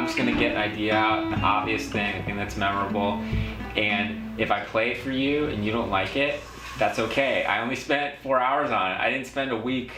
I'm just gonna get an idea out, an obvious thing, a thing that's memorable, and if I play it for you and you don't like it, that's okay. I only spent 4 hours on it. I didn't spend a week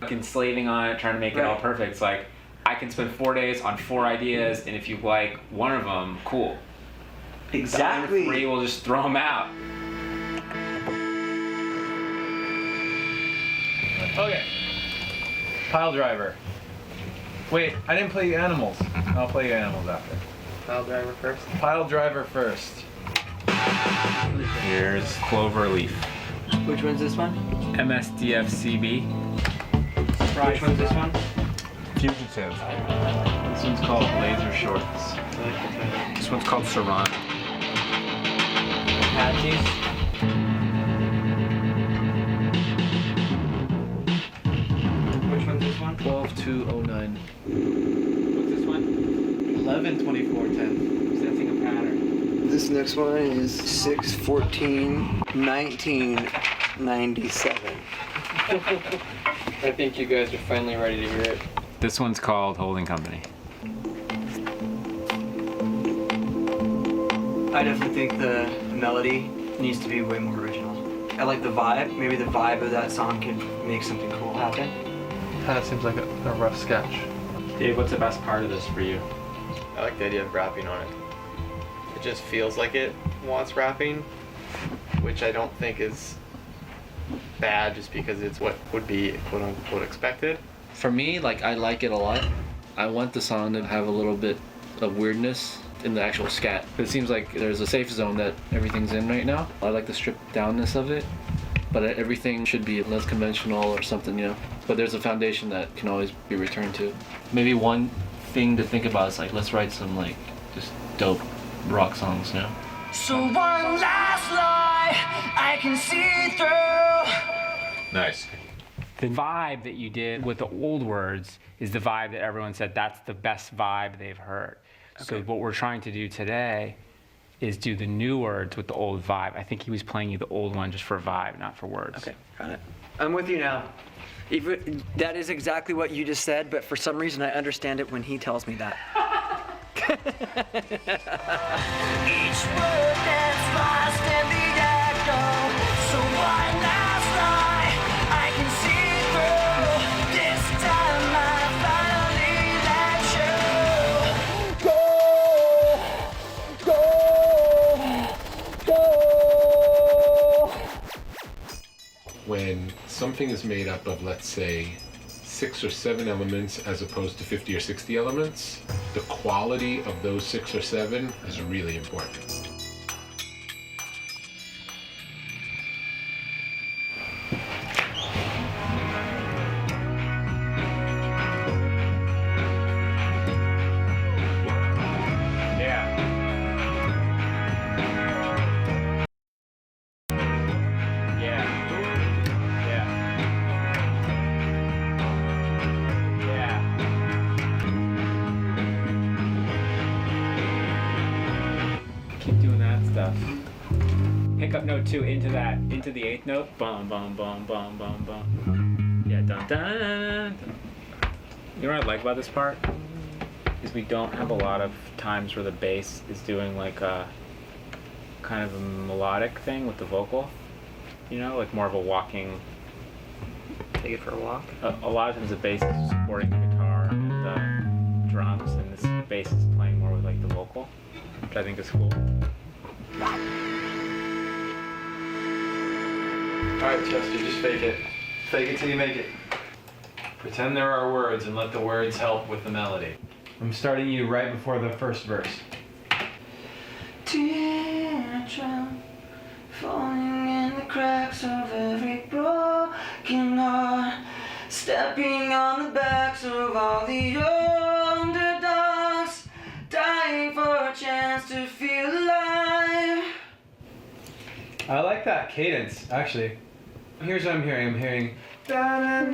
fucking slaving on it, trying to make it all perfect. It's like, I can spend 4 days on 4 ideas, and if you like one of them, cool. Exactly. The other 3, we'll just throw them out. Okay. Pile driver. Wait, I didn't play you animals. I'll play you animals after. Pile driver first. Pile driver first. Here's Cloverleaf. Which one's this one? MSDFCB. Which one's this one? Fugitive. This one's called Laser Shorts. This one's called Serrano. Apaches. Which one's this one? 12209. What's this one? 112410. Sensing a pattern. This next one is 6/14/1997. I think you guys are finally ready to hear it. This one's called Holding Company. I definitely think the melody needs to be way more original. I like the vibe. Maybe the vibe of that song could make something cool happen. Kind of seems like a rough sketch. Dave, what's the best part of this for you? I like the idea of rapping on it. It just feels like it wants rapping, which I don't think is bad just because it's what would be quote unquote expected. For me, like, I like it a lot. I want the song to have a little bit of weirdness in the actual scat. It seems like there's a safe zone that everything's in right now. I like the stripped downness of it, but everything should be less conventional or something, you know. But there's a foundation that can always be returned to. Maybe one thing to think about is like, let's write some like just dope rock songs, you know. So one last lie I can see through. Nice. The vibe that you did with the old words is the vibe that everyone said that's the best vibe they've heard. Okay. So what we're trying to do today is do the new words with the old vibe. I think he was playing you the old one just for vibe, not for words. Okay, got it. I'm with you now. Even, that is exactly what you just said, but for some reason I understand it when he tells me that. Each word that's lost in the echo. So one last lie I can see through. This time I finally let you go. When something is made up of, let's say, 6 or 7 elements as opposed to 50 or 60 elements, the quality of those 6 or 7 is really important. Pick up note 2 into that, into the 8th note. Bum bum bum bum bum bum. Yeah, dun dun dun. You know what I like about this part? Is we don't have a lot of times where the bass is doing like a kind of a melodic thing with the vocal. You know, like more of a walking. Take it for a walk. A lot of times the bass is supporting the guitar and the drums, and this bass is playing more with like the vocal, which I think is cool. Alright, Chester, just fake it. Fake it till you make it. Pretend there are words and let the words help with the melody. I'm starting you right before the first verse. Teardrop falling in the cracks of every broken heart, stepping on the backs of all the underdogs, dying for a chance to feel alive. I like that cadence, actually. Here's what I'm hearing. I'm hearing. I'm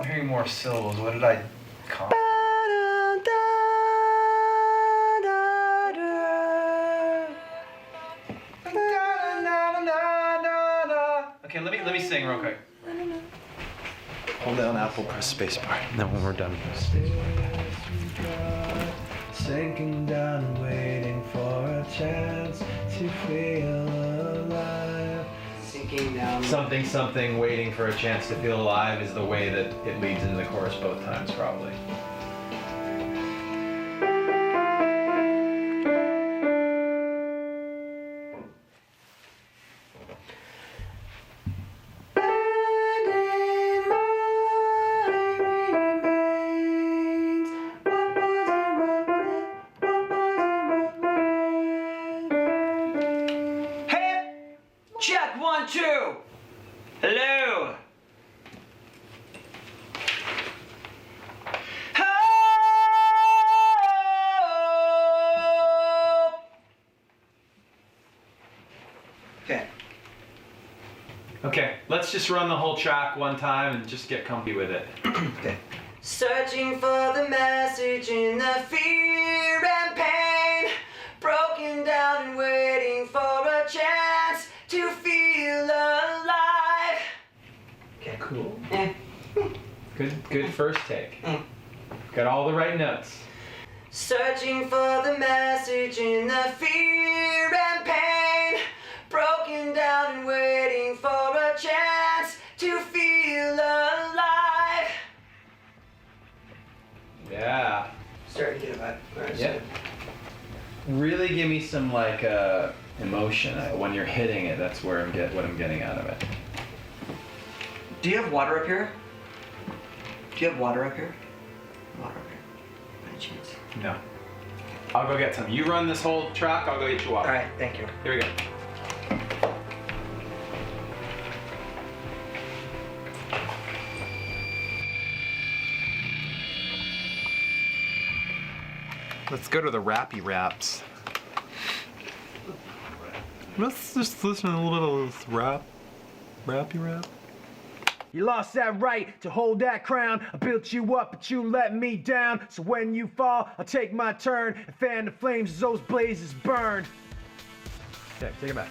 hearing more syllables. What did I call? Okay, let me sing real quick. Hold down Apple, press spacebar. And then when we're done, press spacebar. Sinking down, waiting for a chance to feel alive. Sinking down. Something, waiting for a chance to feel alive is the way that it leads into the chorus both times, probably. Hey! Check 1, 2! Hello! Okay. Okay, let's just run the whole track one time and just get comfy with it. Okay. Searching for the message in the fear and pain, broken down and waiting for a chance to feel alive. Okay. Cool. Eh. Good first take. Got all the right notes. Searching for the message in the fear and pain, broken down and waiting for a chance to feel alive. Yeah. Starting to get a vibe. Alright, Yeah. Really give me some like emotion when you're hitting it. That's where what I'm getting out of it. Do you have water up here? Do you have water up here? Water up here. By any chance? No. I'll go get some. You run this whole track. I'll go get you water. Alright, thank you. Here we go. Let's go to the rappy raps. Let's just listen to a little bit of this rappy rap. You lost that right to hold that crown. I built you up, but you let me down. So when you fall, I'll take my turn and fan the flames as those blazes burn. Okay, take it back.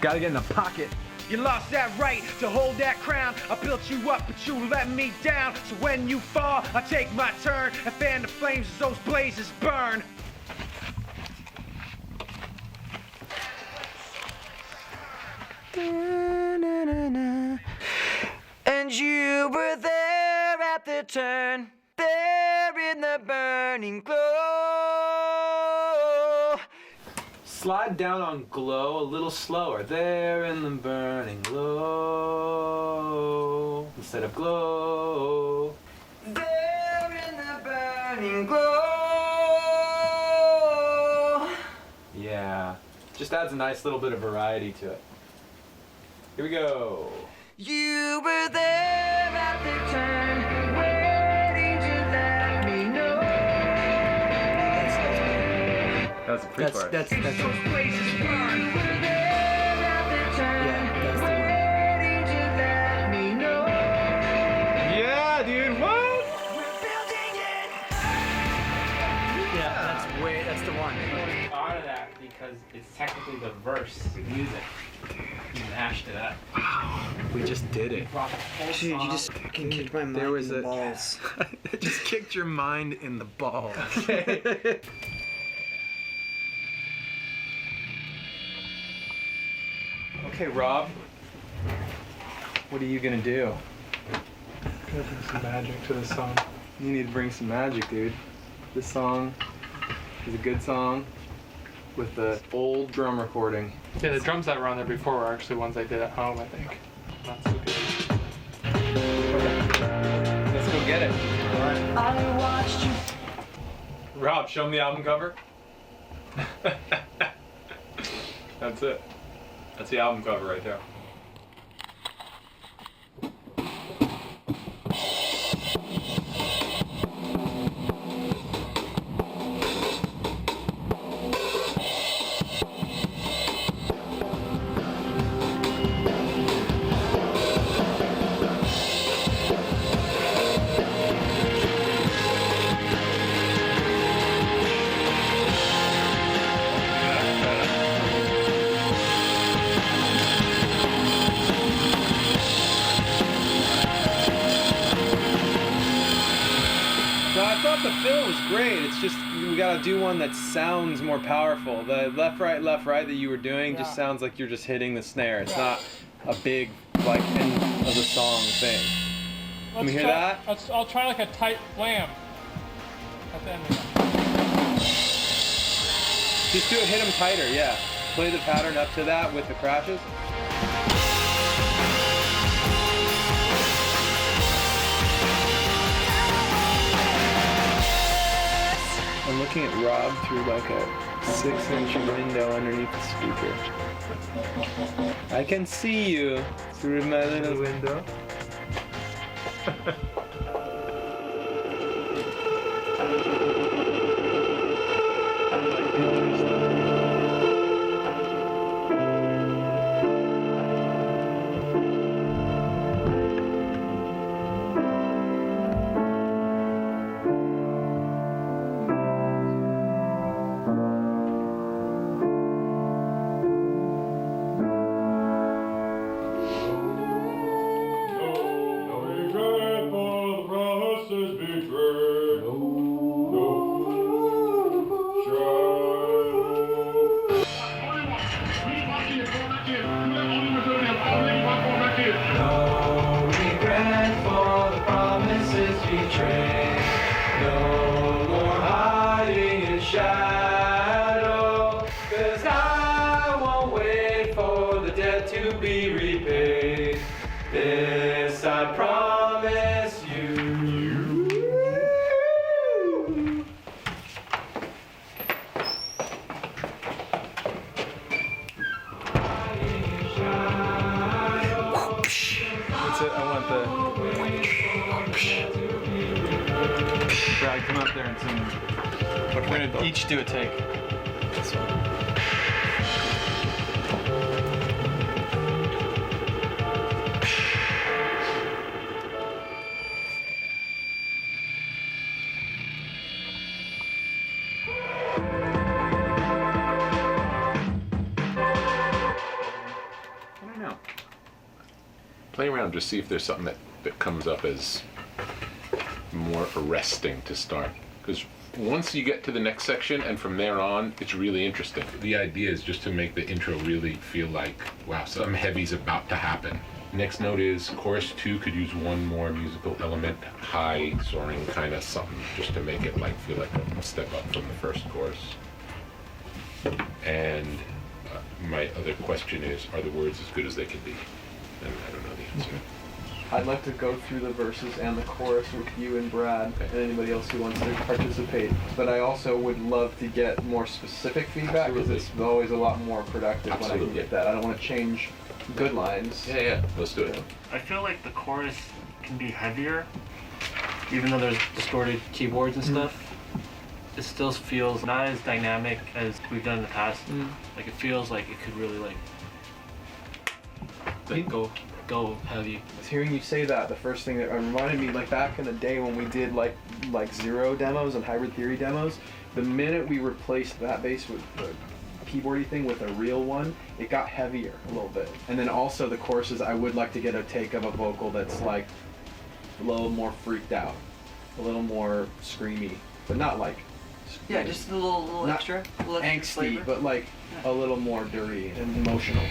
Gotta get in the pocket. You lost that right to hold that crown. I built you up, but you let me down. So when you fall, I take my turn and fan the flames as those blazes burn. And you were there at the turn, there in the burning glow. Slide down on glow a little slower. There in the burning glow. Instead of glow. There in the burning glow. Yeah. Just adds a nice little bit of variety to it. Here we go. You were there at the turn, waiting to let me know. That was a pre part. That's Those blazes burn. You were there at the turn, waiting to let me know. Yeah, dude, what? We're building it. Yeah, that's the one. I thought of that because it's technically the verse music. You mashed it up. We just did it. Brought the whole Dude, you song. just fucking kicked my mind There was in the a- balls. It just kicked your mind in the balls. Okay, Rob. What are you gonna do? Gotta bring some magic to this song. You need to bring some magic, dude. This song is a good song with the old drum recording. Yeah, the drums that were on there before were actually ones I did at home, I think. Not so good. Let's go get it. I watched you. Rob, show him the album cover. That's it. That's the album cover right there. the fill was great. It's just we gotta do one that sounds more powerful. The left right that you were doing just sounds like you're just hitting the snare. It's not a big like end of the song thing. Let me hear that. I'll try like a tight wham at the end of it. Just do it. Hit them tighter. Yeah. Play the pattern up to that with the crashes. I'm looking at Rob through like a 6-inch window underneath the speaker. I can see you through my little window. Brad, come up there and sing. We're gonna each do a take. I don't know. Play around, just see if there's something that comes up as more arresting to start. Because once you get to the next section and from there on, it's really interesting. The idea is just to make the intro really feel like, wow, something heavy's about to happen. Next note is chorus 2 could use one more musical element, high, soaring kind of something, just to make it like feel like a step up from the first chorus. And my other question is, are the words as good as they can be? And I don't know the answer. I'd like to go through the verses and the chorus with you and Brad and anybody else who wants to participate. But I also would love to get more specific feedback because it's always a lot more productive when I can get that. I don't want to change good lines. Yeah, let's do it. I feel like the chorus can be heavier, even though there's distorted keyboards and stuff. It still feels not as dynamic as we've done in the past. Like it feels like it could really like go heavy. I was hearing you say that. The first thing that reminded me, like back in the day when we did like Zero demos and Hybrid Theory demos, the minute we replaced that bass with the keyboardy thing with a real one, it got heavier a little bit. And then also the choruses, I would like to get a take of a vocal that's like a little more freaked out, a little more screamy, but not like Yeah, just a little not extra. A little extra angsty, flavor. but like a little more dirty and emotional.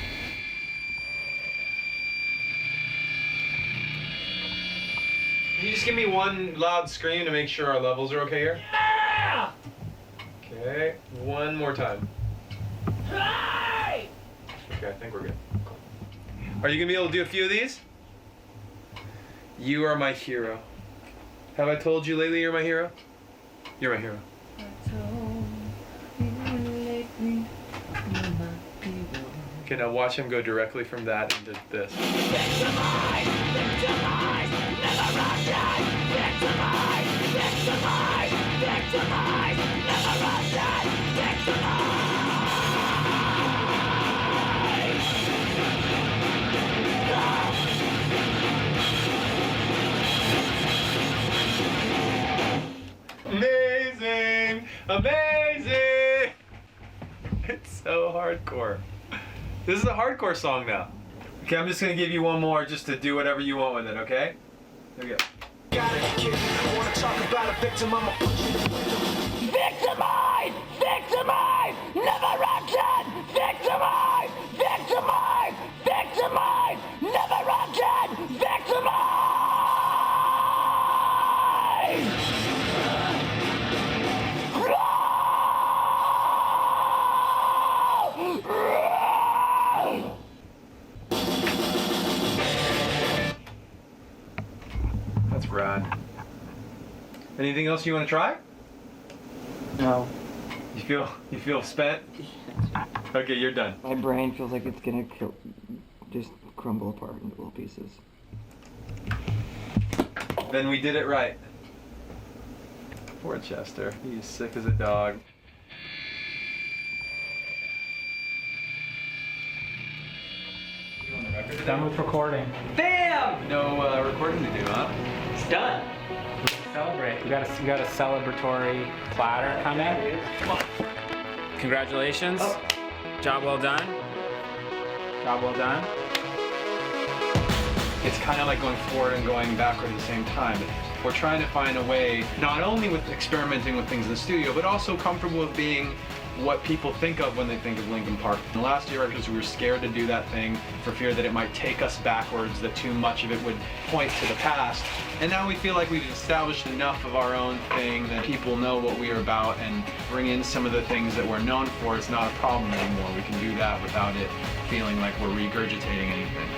Can you just give me one loud scream to make sure our levels are okay here? Yeah! Okay, one more time. Hey! Okay, I think we're good. Cool. Are you gonna be able to do a few of these? You are my hero. Have I told you lately you're my hero? You're my hero. Okay, now watch him go directly from that into this. Amazing! Amazing! It's so hardcore. This is a hardcore song now. Okay, I'm just gonna give you one more just to do whatever you want with it, okay? Here we go. Got it, kid. I wanna talk about a victim, I'ma put you. Victimize! Victimize! Never again! Victimize! Victimize! Victimize! Never again! Victimize! That's rad. Anything else you want to try? No. You feel spent? Okay, you're done. My brain feels like it's gonna just crumble apart into little pieces. Then we did it right. Poor Chester. He's sick as a dog. Done with recording. Bam! No recording to do, huh? It's done. Celebrate. We got a celebratory platter coming. Come on. Congratulations. Oh. Job well done. Job well done. It's kind of like going forward and going backward at the same time. We're trying to find a way, not only with experimenting with things in the studio, but also comfortable with being what people think of when they think of Linkin Park. And last year, because we were scared to do that thing for fear that it might take us backwards, that too much of it would point to the past. And now we feel like we've established enough of our own thing that people know what we are about, and bring in some of the things that we're known for. It's not a problem anymore. We can do that without it feeling like we're regurgitating anything.